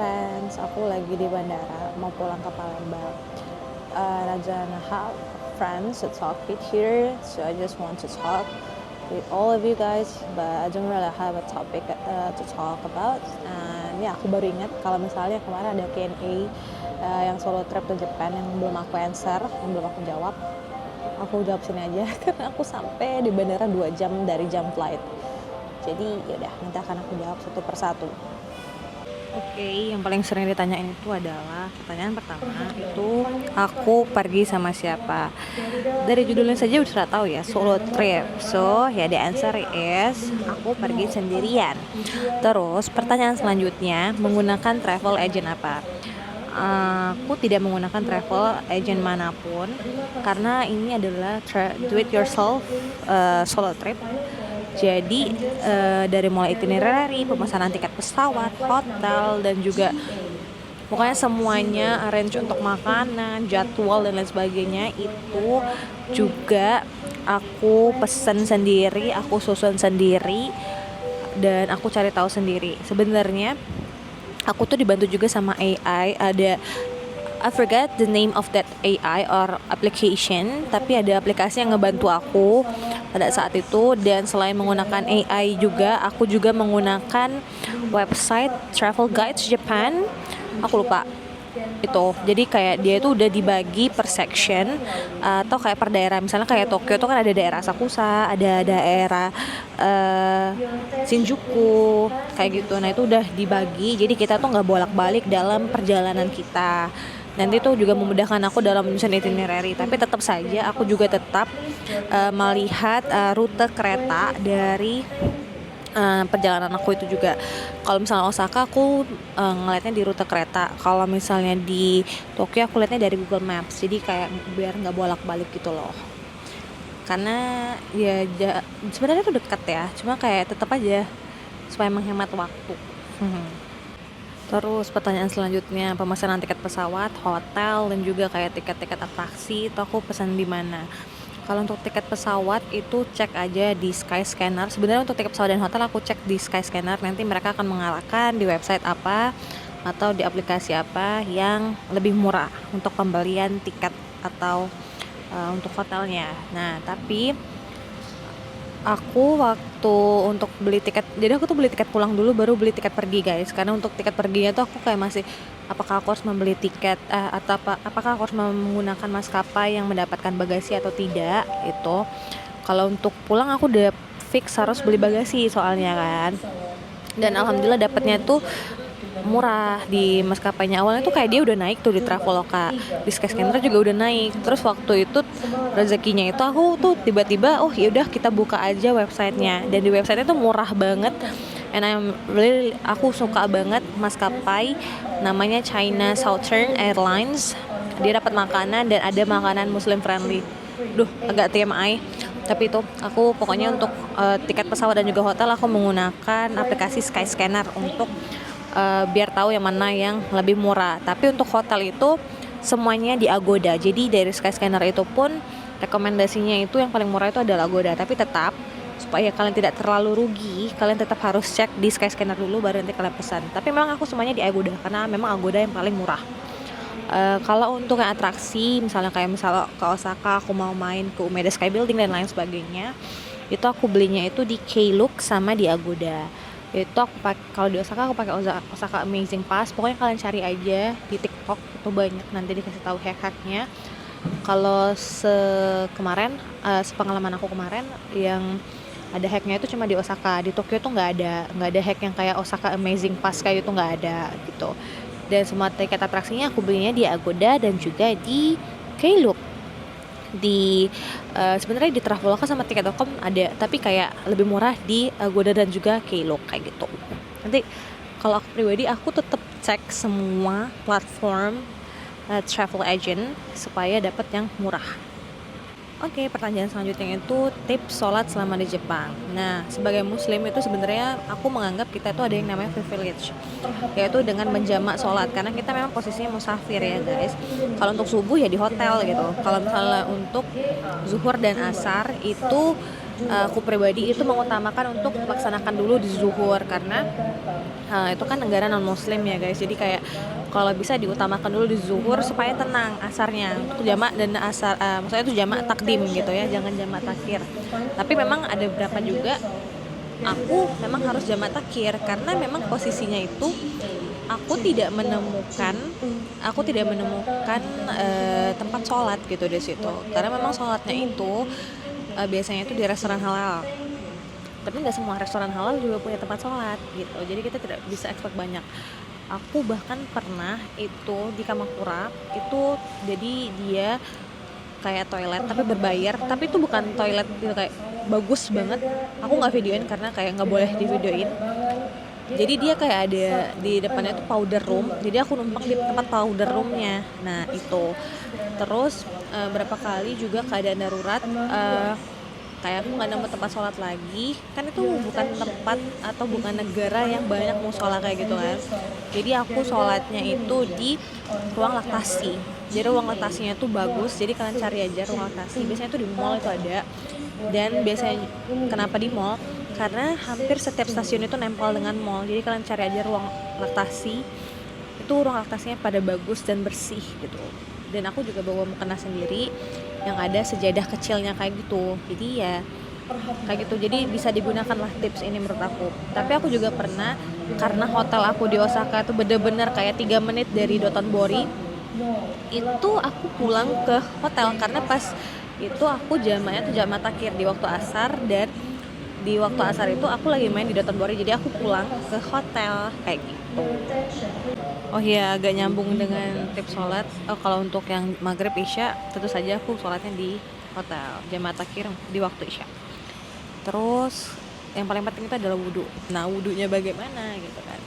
friends, aku lagi di bandara mau pulang ke Palembang. I don't have friends to talk with here, so I just want to talk with all of you guys, but I don't really have a topic to talk about. And ya, aku baru ingat kalau misalnya kemarin ada Q&A yang solo trip to Japan yang belum aku answer, yang belum aku jawab. Aku jawab sini aja karena aku sampai di bandara 2 jam dari jam flight. Jadi yaudah, nanti akan aku jawab satu persatu. Oke, yang paling sering ditanyain itu adalah pertanyaan pertama itu aku pergi sama siapa. Dari judulnya saja udah tahu ya, solo trip. So, ya the answer is aku pergi sendirian. Terus pertanyaan selanjutnya, menggunakan travel agent apa? Aku tidak menggunakan travel agent manapun karena ini adalah do it yourself solo trip. Jadi dari mulai itinerary, pemesanan tiket pesawat, hotel, dan juga pokoknya semuanya arrange untuk makanan, jadwal dan lain sebagainya itu juga aku pesen sendiri, aku susun sendiri, dan aku cari tahu sendiri. Sebenarnya aku tuh dibantu juga sama AI, ada I forget the name of that AI or application, tapi ada aplikasi yang ngebantu aku pada saat itu. Dan selain menggunakan AI juga, aku juga menggunakan website Travel Guides Japan, aku lupa itu. Jadi kayak dia itu udah dibagi per section atau kayak per daerah. Misalnya kayak Tokyo itu kan ada daerah Asakusa, ada daerah Shinjuku kayak gitu. Nah itu udah dibagi, jadi kita tuh nggak bolak-balik dalam perjalanan kita. Nanti itu juga memudahkan aku dalam menyusun itinerary. Tapi tetap saja aku juga tetap melihat rute kereta dari perjalanan aku itu juga. Kalau misalnya Osaka aku ngeliatnya di rute kereta. Kalau misalnya di Tokyo aku liatnya dari Google Maps. Jadi kayak biar nggak bolak-balik gitu loh. Karena ya sebenarnya itu dekat ya. Cuma kayak tetap aja supaya menghemat waktu. Terus pertanyaan selanjutnya, pemesanan tiket pesawat, hotel, dan juga kayak tiket-tiket atraksi itu aku pesan di mana? Kalau untuk tiket pesawat itu cek aja di Skyscanner. Sebenarnya untuk tiket pesawat dan hotel aku cek di Skyscanner. Nanti mereka akan mengarahkan di website apa atau di aplikasi apa yang lebih murah untuk pembelian tiket atau untuk hotelnya. Nah, tapi aku waktu untuk beli tiket, jadi aku tuh beli tiket pulang dulu baru beli tiket pergi guys. Karena untuk tiket perginya tuh aku kayak masih, apakah aku harus membeli tiket atau apakah aku harus menggunakan maskapai yang mendapatkan bagasi atau tidak. Itu kalau untuk pulang aku udah fix harus beli bagasi soalnya kan. Dan alhamdulillah dapatnya tuh murah di maskapainya. Awalnya tuh kayak dia udah naik tuh di Traveloka, di Skyscanner juga udah naik. Terus waktu itu rezekinya itu aku tuh tiba-tiba ya udah kita buka aja websitenya, dan di websitenya tuh murah banget. And aku suka banget maskapai namanya China Southern Airlines. Dia dapat makanan dan ada makanan Muslim friendly. Agak TMI. Tapi itu aku pokoknya untuk tiket pesawat dan juga hotel aku menggunakan aplikasi Skyscanner untuk biar tahu yang mana yang lebih murah. Tapi untuk hotel itu semuanya di Agoda. Jadi dari Skyscanner itu pun rekomendasinya itu yang paling murah itu adalah Agoda. Tapi tetap supaya kalian tidak terlalu rugi, kalian tetap harus cek di Skyscanner dulu baru nanti kalian pesan. Tapi memang aku semuanya di Agoda karena memang Agoda yang paling murah. Kalau untuk yang atraksi, misalnya ke Osaka aku mau main ke Umeda Sky Building dan lain sebagainya, itu aku belinya itu di Klook sama di Agoda. Itu aku kalau di Osaka aku pakai Osaka Amazing Pass. Pokoknya kalian cari aja di TikTok, itu banyak nanti dikasih tahu hack-hacknya. Kalau sepengalaman aku kemarin yang ada hacknya itu cuma di Osaka. Di Tokyo tuh nggak ada hack yang kayak Osaka Amazing Pass kayak itu, nggak ada gitu. Dan semua tiket atraksinya aku belinya di Agoda dan juga di Klook. Sebenarnya di Traveloka sama Tiket.com ada, tapi kayak lebih murah di Agoda dan juga Klook kayak gitu. Nanti kalau aku pribadi aku tetap cek semua platform travel agent supaya dapat yang murah. Oke, pertanyaan selanjutnya itu tips sholat selama di Jepang. Nah, sebagai muslim itu sebenarnya aku menganggap kita itu ada yang namanya privilege, yaitu dengan menjamak sholat. Karena kita memang posisinya musafir ya guys. Kalau untuk subuh ya di hotel gitu. Kalau misalnya untuk zuhur dan asar itu aku pribadi itu mengutamakan untuk melaksanakan dulu di zuhur, karena itu kan negara non muslim ya guys, jadi kayak kalau bisa diutamakan dulu di zuhur supaya tenang asarnya untuk jamak, dan asar maksudnya itu jamak takdim gitu ya, jangan jamak takhir. Tapi memang ada beberapa juga aku memang harus jamak takhir karena memang posisinya itu aku tidak menemukan tempat sholat gitu di situ, karena memang sholatnya itu biasanya itu di restoran halal, tapi nggak semua restoran halal juga punya tempat sholat gitu, jadi kita tidak bisa expect banyak. Aku bahkan pernah itu di Kamakura itu, jadi dia kayak toilet tapi berbayar, tapi itu bukan toilet gitu kayak bagus banget. Aku nggak videoin karena kayak nggak boleh di videoin. Jadi dia kayak ada di depannya tuh powder room, jadi aku numpang di tempat powder roomnya. Nah itu terus berapa kali juga keadaan darurat, kayak aku nggak nemu tempat sholat lagi, kan itu bukan tempat atau bukan negara yang banyak musola kayak gitu kan. Jadi aku sholatnya itu di ruang laktasi, jadi ruang laktasinya tuh bagus, jadi kalian cari aja ruang laktasi, biasanya tuh di mall itu ada. Dan biasanya kenapa di mall, karena hampir setiap stasiun itu nempel dengan mall, jadi kalian cari aja ruang laktasi, itu ruang laktasinya pada bagus dan bersih gitu. Dan aku juga bawa mukena sendiri yang ada sejadah kecilnya kayak gitu, jadi ya kayak gitu, jadi bisa digunakan lah tips ini menurut aku. Tapi aku juga pernah, karena hotel aku di Osaka itu bener-bener kayak 3 menit dari Dotonbori, itu aku pulang ke hotel karena pas itu aku jamaknya tuh jamak takhir di waktu asar, dan di waktu asar itu aku lagi main di Dotonbori, jadi aku pulang ke hotel kayak gitu. Oh iya, agak nyambung dengan tips sholat. Kalau untuk yang maghrib isya, tentu saja aku sholatnya di hotel, jamak takhir di waktu isya. Terus yang paling penting itu adalah wudhu. Nah wudhunya bagaimana gitu kan?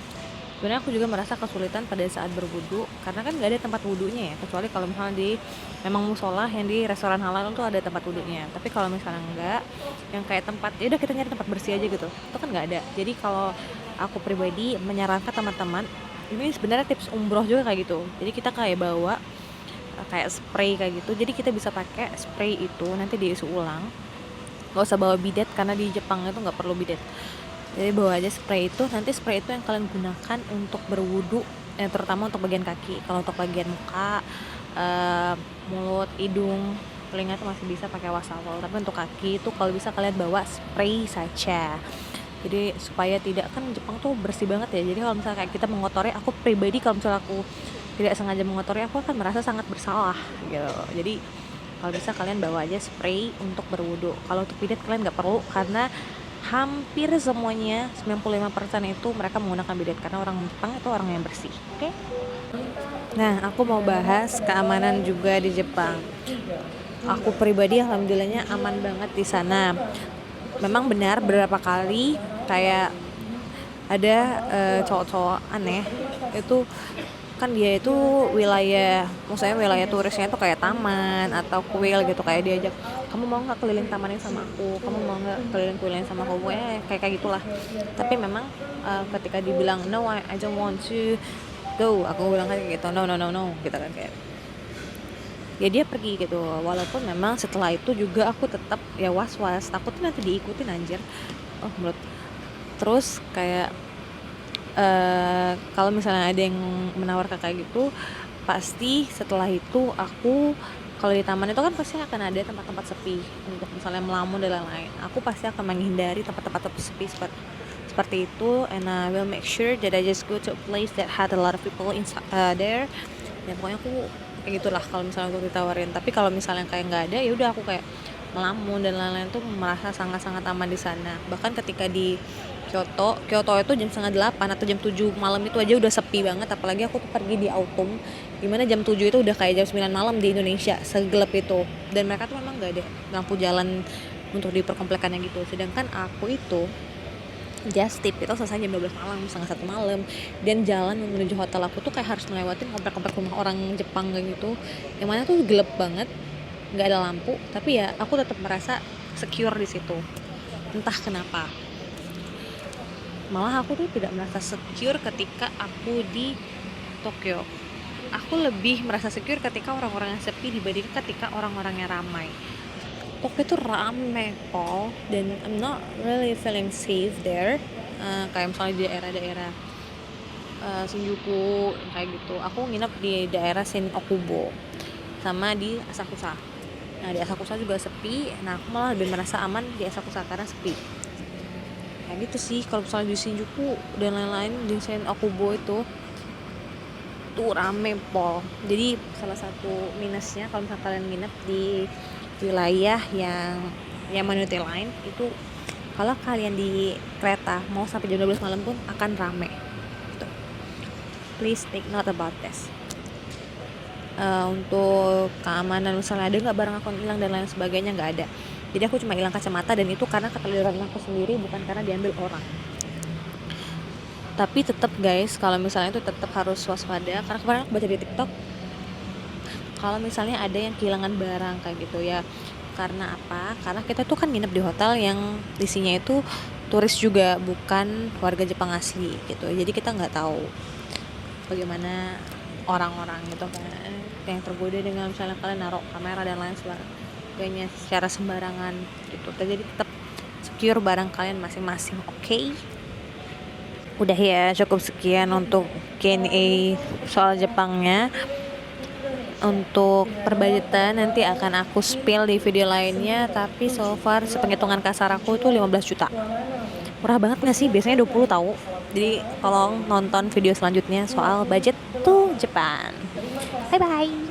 Sebenarnya aku juga merasa kesulitan pada saat berwudhu karena kan nggak ada tempat wudhunya ya, kecuali kalau misalnya di memang musola yang di restoran halal tuh ada tempat wudhunya. Tapi kalau misalnya enggak, yang kayak tempat ya udah kita nyari tempat bersih aja gitu, itu kan nggak ada. Jadi kalau aku pribadi menyarankan teman-teman, ini sebenarnya tips umroh juga kayak gitu, jadi kita kayak bawa kayak spray kayak gitu, jadi kita bisa pakai spray itu nanti diisi ulang, nggak usah bawa bidet karena di Jepang itu nggak perlu bidet. Jadi bawa aja spray itu, nanti spray itu yang kalian gunakan untuk berwudu, terutama untuk bagian kaki. Kalau untuk bagian muka, mulut, hidung, telinga itu masih bisa pakai wastafel, tapi untuk kaki itu kalau bisa kalian bawa spray saja. Jadi supaya tidak, kan Jepang tuh bersih banget ya, jadi kalau misalnya kayak kita mengotori, aku pribadi kalau misalnya aku tidak sengaja mengotori, aku akan merasa sangat bersalah gitu. Jadi kalau bisa kalian bawa aja spray untuk berwudu. Kalau untuk bidet kalian nggak perlu, karena hampir semuanya 95% itu mereka menggunakan bidet, karena orang Jepang itu orang yang bersih. Oke? Nah, aku mau bahas keamanan juga di Jepang. Aku pribadi alhamdulillahnya aman banget di sana. Memang benar beberapa kali kayak ada cowok-cowok aneh itu, kan dia itu wilayah, maksudnya wilayah turisnya itu kayak taman atau kuil gitu, kayak diajak, kamu mau nggak keliling taman ini sama aku, kamu mau nggak keliling sama aku, kayak gitulah. Tapi memang ketika dibilang no, I don't want to go, aku bilang kayak gitu, no no no no gitu kan, kayak ya dia pergi gitu. Walaupun memang setelah itu juga aku tetap ya was-was, takutnya nanti diikutin anjir. Menurut, terus kayak kalau misalnya ada yang menawarkan kayak gitu, pasti setelah itu aku, kalau di taman itu kan pasti akan ada tempat-tempat sepi untuk misalnya melamun dan lain-lain. Aku pasti akan menghindari tempat-tempat sepi seperti itu, and I will make sure that I just go to a place that had a lot of people there. Ya pokoknya aku kayak gitulah kalau misalnya aku ditawarin. Tapi kalau misalnya kayak nggak ada, ya udah aku kayak melamun dan lain-lain tuh merasa sangat-sangat aman di sana. Bahkan ketika di Kyoto itu jam 7:30 atau jam 7 malam itu aja udah sepi banget, apalagi aku tuh pergi di autumn, dimana jam 7 itu udah kayak jam 9 malam di Indonesia, segelap itu. Dan mereka tuh memang gak ada lampu jalan untuk di perkomplekannya gitu. Sedangkan aku itu just tip itu selesai jam 12 malam, setengah 1 malam, dan jalan menuju hotel aku tuh kayak harus melewati komplek-komplek rumah orang Jepang kayak gitu, yang mana tuh gelap banget, nggak ada lampu, tapi ya aku tetap merasa secure di situ, entah kenapa. Malah aku tuh tidak merasa secure ketika aku di Tokyo. Aku lebih merasa secure ketika orang-orangnya sepi dibanding ketika orang-orangnya ramai. Tokyo itu rame Paul, dan I'm not really feeling safe there. Kayak misalnya di daerah-daerah Shinjuku kayak gitu. Aku nginep di daerah Okubo sama di Asakusa. Nah di Asakusa juga sepi. Nah aku malah lebih merasa aman di Asakusa karena sepi. Kayak gitu sih. Kalau misalnya di Shinjuku dan lain-lain di Okubo itu tuh rame Paul. Jadi salah satu minusnya kalau misalnya kalian nginep di wilayah yang Yamanote Line itu, kalau kalian di kereta mau sampai jam 12 malam pun akan rame gitu. Please take note about this. Untuk keamanan misalnya ada nggak barang aku hilang dan lain sebagainya, nggak ada. Jadi aku cuma hilang kacamata, dan itu karena keteliran aku sendiri, bukan karena diambil orang. Tapi tetap guys, kalau misalnya itu tetap harus waspada, karena kemarin aku baca di TikTok kalau misalnya ada yang kehilangan barang kayak gitu ya. Karena apa? Karena kita tuh kan nginep di hotel yang isinya itu turis juga, bukan warga Jepang asli gitu. Jadi kita nggak tahu bagaimana orang-orang gitu kan, yang tergoda dengan misalnya kalian naruh kamera dan lain sebagainya secara sembarangan gitu. Jadi tetap secure barang kalian masing-masing, oke? Udah ya, cukup sekian untuk Q&A soal Jepangnya. Untuk perbudgetan nanti akan aku spill di video lainnya, tapi so far sepenghitungan kasar aku tuh 15 juta. Murah banget gak sih? Biasanya 20 tahu. Jadi tolong nonton video selanjutnya soal budget tuh Jepang. Bye bye.